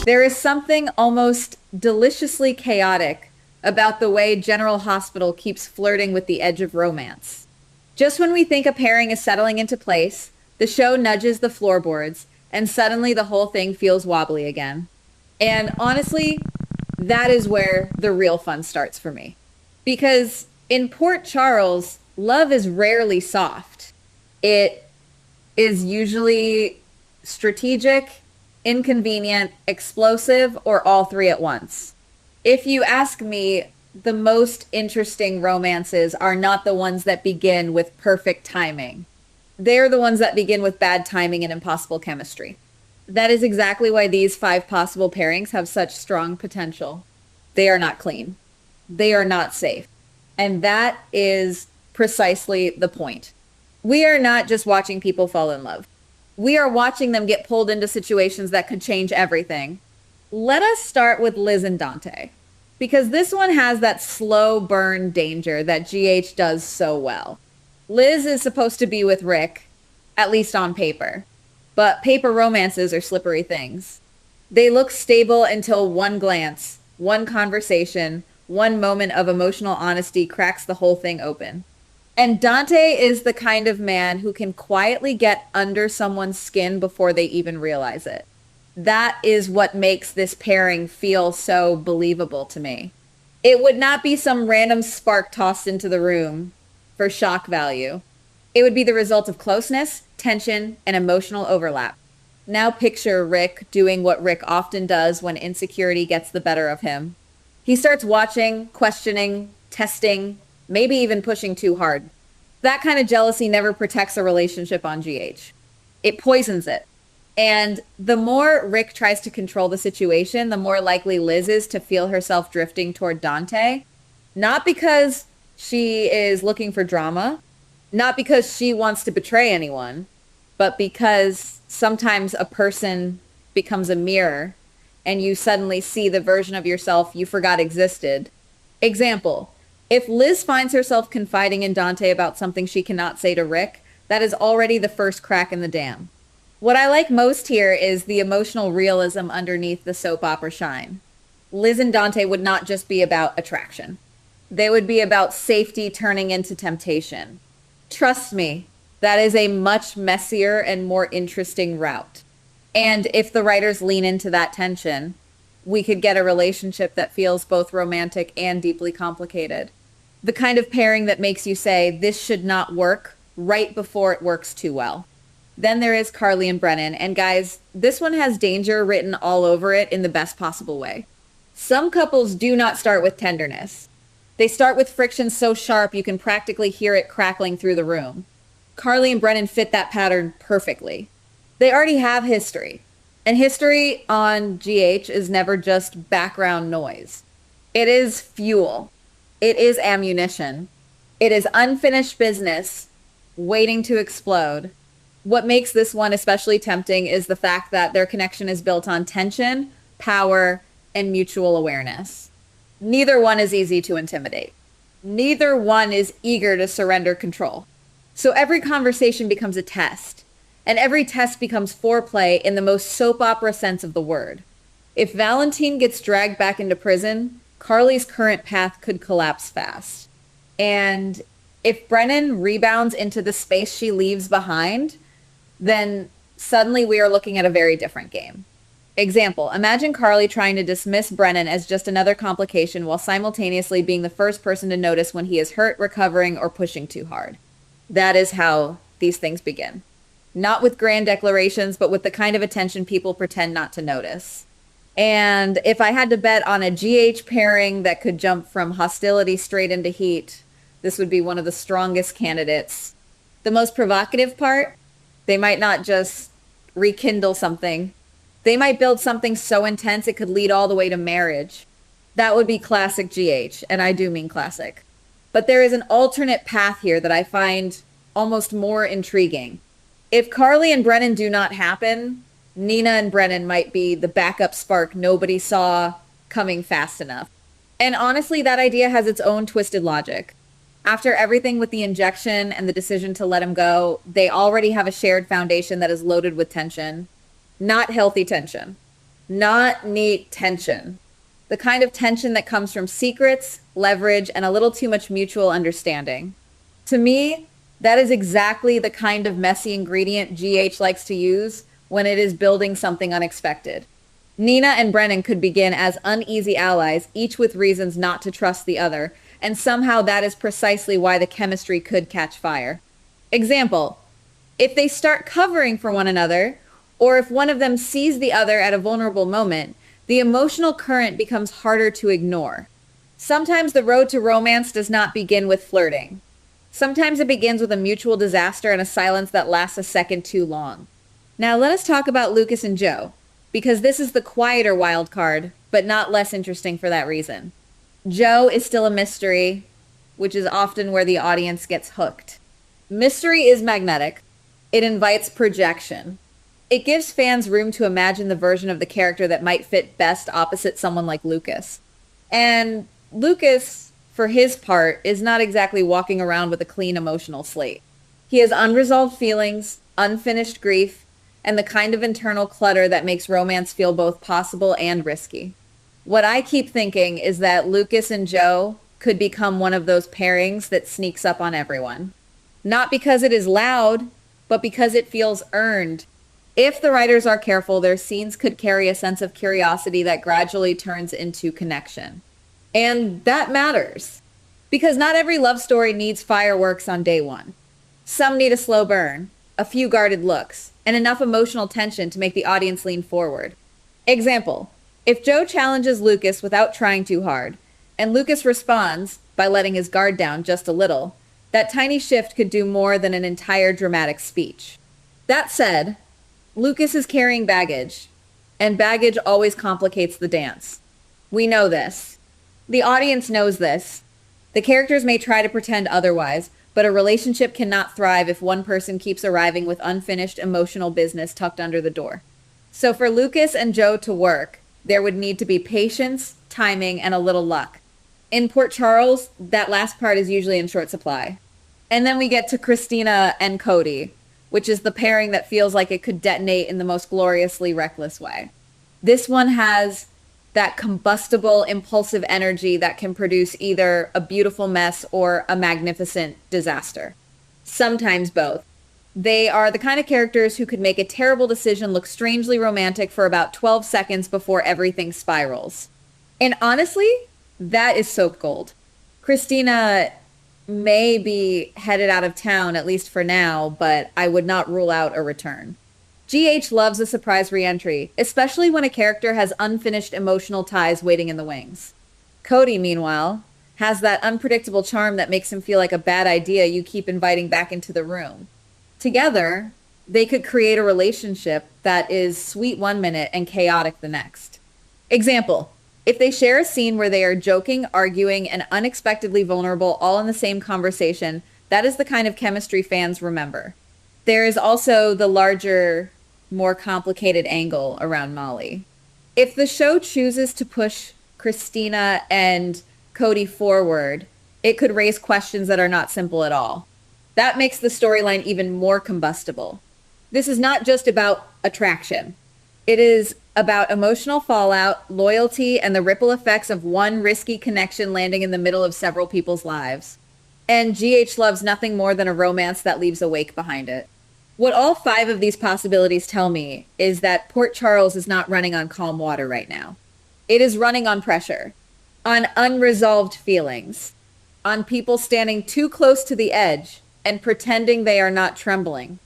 There is something almost deliciously chaotic about the way General Hospital keeps flirting with the edge of romance. Just when we think a pairing is settling into place, the show nudges the floorboards, and suddenly the whole thing feels wobbly again. And honestly, that is where the real fun starts for me. Because in Port Charles, love is rarely soft. It is usually strategic, inconvenient, explosive, or all three at once. If you ask me, the most interesting romances are not the ones that begin with perfect timing. They're the ones that begin with bad timing and impossible chemistry. That is exactly why these five possible pairings have such strong potential. They are not clean. They are not safe. And that is precisely the point. We are not just watching people fall in love. We are watching them get pulled into situations that could change everything. Let us start with Liz and Dante, because this one has that slow burn danger that GH does so well. Liz is supposed to be with Rick, at least on paper, but paper romances are slippery things. They look stable until one glance, one conversation, one moment of emotional honesty cracks the whole thing open. And Dante is the kind of man who can quietly get under someone's skin before they even realize it. That is what makes this pairing feel so believable to me. It would not be some random spark tossed into the room for shock value. It would be the result of closeness, tension, and emotional overlap. Now picture Rick doing what Rick often does when insecurity gets the better of him. He starts watching, questioning, testing, maybe even pushing too hard. That kind of jealousy never protects a relationship on GH. It poisons it. And the more Rick tries to control the situation, the more likely Liz is to feel herself drifting toward Dante. Not because she is looking for drama, not because she wants to betray anyone, but because sometimes a person becomes a mirror and you suddenly see the version of yourself you forgot existed. Example, if Liz finds herself confiding in Dante about something she cannot say to Rick, that is already the first crack in the dam. What I like most here is the emotional realism underneath the soap opera shine. Liz and Dante would not just be about attraction. They would be about safety turning into temptation. Trust me, that is a much messier and more interesting route. And if the writers lean into that tension, we could get a relationship that feels both romantic and deeply complicated. The kind of pairing that makes you say, this should not work, right before it works too well. Then there is Carly and Brennan. And guys, this one has danger written all over it in the best possible way. Some couples do not start with tenderness. They start with friction so sharp you can practically hear it crackling through the room. Carly and Brennan fit that pattern perfectly. They already have history. And history on GH is never just background noise. It is fuel. It is ammunition. It is unfinished business waiting to explode. What makes this one especially tempting is the fact that their connection is built on tension, power, and mutual awareness. Neither one is easy to intimidate. Neither one is eager to surrender control. So every conversation becomes a test, and every test becomes foreplay in the most soap opera sense of the word. If Valentine gets dragged back into prison, Carly's current path could collapse fast. And if Brennan rebounds into the space she leaves behind, then suddenly we are looking at a very different game. Example, imagine Carly trying to dismiss Brennan as just another complication while simultaneously being the first person to notice when he is hurt, recovering, or pushing too hard. That is how these things begin. Not with grand declarations, but with the kind of attention people pretend not to notice. And if I had to bet on a GH pairing that could jump from hostility straight into heat, this would be one of the strongest candidates. The most provocative part, they might not just rekindle something. They might build something so intense it could lead all the way to marriage. That would be classic GH, and I do mean classic. But there is an alternate path here that I find almost more intriguing. If Carly and Brennan do not happen, Nina and Brennan might be the backup spark nobody saw coming fast enough. And honestly, that idea has its own twisted logic. After everything with the injection and the decision to let him go, they already have a shared foundation that is loaded with tension. Not healthy tension. not neat tension. The kind of tension that comes from secrets, leverage, and a little too much mutual understanding. To me, that is exactly the kind of messy ingredient GH likes to use when it is building something unexpected. Nina and Brennan could begin as uneasy allies, each with reasons not to trust the other, and somehow that is precisely why the chemistry could catch fire. Example, if they start covering for one another, or if one of them sees the other at a vulnerable moment, the emotional current becomes harder to ignore. Sometimes the road to romance does not begin with flirting. Sometimes it begins with a mutual disaster and a silence that lasts a second too long. Now let us talk about Lucas and Joe, because this is the quieter wild card, but not less interesting for that reason. Joe is still a mystery, which is often where the audience gets hooked. Mystery is magnetic. It invites projection. It gives fans room to imagine the version of the character that might fit best opposite someone like Lucas. And Lucas, for his part, is not exactly walking around with a clean emotional slate. He has unresolved feelings, unfinished grief, and the kind of internal clutter that makes romance feel both possible and risky. What I keep thinking is that Lucas and Joe could become one of those pairings that sneaks up on everyone. Not because it is loud, but because it feels earned. If the writers are careful, their scenes could carry a sense of curiosity that gradually turns into connection. And that matters. Because not every love story needs fireworks on day one. Some need a slow burn, a few guarded looks, and enough emotional tension to make the audience lean forward. Example, if Joe challenges Lucas without trying too hard, and Lucas responds by letting his guard down just a little, that tiny shift could do more than an entire dramatic speech. That said, Lucas is carrying baggage, and baggage always complicates the dance. We know this. The audience knows this. The characters may try to pretend otherwise, but a relationship cannot thrive if one person keeps arriving with unfinished emotional business tucked under the door. So for Lucas and Joe to work, there would need to be patience, timing, and a little luck. In Port Charles, that last part is usually in short supply. And then we get to Christina and Cody, which is the pairing that feels like it could detonate in the most gloriously reckless way. This one has that combustible, impulsive energy that can produce either a beautiful mess or a magnificent disaster. Sometimes both. They are the kind of characters who could make a terrible decision look strangely romantic for about 12 seconds before everything spirals. And honestly, that is soap gold. Christina may be headed out of town, at least for now, but I would not rule out a return. GH loves a surprise re-entry, especially when a character has unfinished emotional ties waiting in the wings. Cody, meanwhile, has that unpredictable charm that makes him feel like a bad idea you keep inviting back into the room. Together, they could create a relationship that is sweet one minute and chaotic the next. Example, if they share a scene where they are joking, arguing, and unexpectedly vulnerable all in the same conversation, that is the kind of chemistry fans remember. There is also the larger, more complicated angle around Molly. If the show chooses to push Christina and Cody forward, it could raise questions that are not simple at all. That makes the storyline even more combustible. This is not just about attraction. It is about emotional fallout, loyalty, and the ripple effects of one risky connection landing in the middle of several people's lives. And GH loves nothing more than a romance that leaves a wake behind it. What all 5 of these possibilities tell me is that Port Charles is not running on calm water right now. It is running on pressure, on unresolved feelings, on people standing too close to the edge and pretending they are not trembling.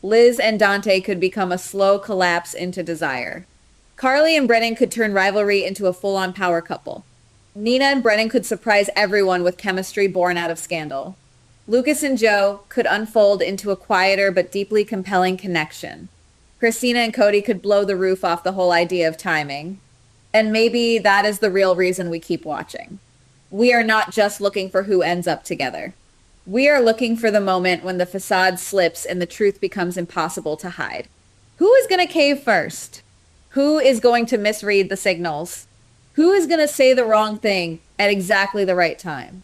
Liz and Dante could become a slow collapse into desire. Carly and Brennan could turn rivalry into a full-on power couple. Nina and Brennan could surprise everyone with chemistry born out of scandal. Lucas and Joe could unfold into a quieter but deeply compelling connection. Christina and Cody could blow the roof off the whole idea of timing. And maybe that is the real reason we keep watching. We are not just looking for who ends up together. We are looking for the moment when the facade slips and the truth becomes impossible to hide. Who is going to cave first? Who is going to misread the signals? Who is going to say the wrong thing at exactly the right time?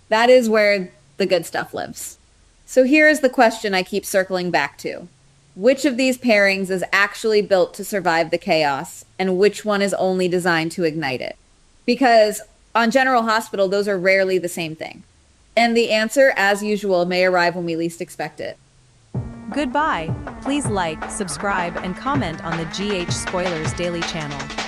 That is where the good stuff lives. So here is the question I keep circling back to. Which of these pairings is actually built to survive the chaos, and which one is only designed to ignite it? Because on General Hospital, those are rarely the same thing. And the answer, as usual, may arrive when we least expect it. Goodbye. Please like, subscribe, and comment on the GH Spoilers Daily channel.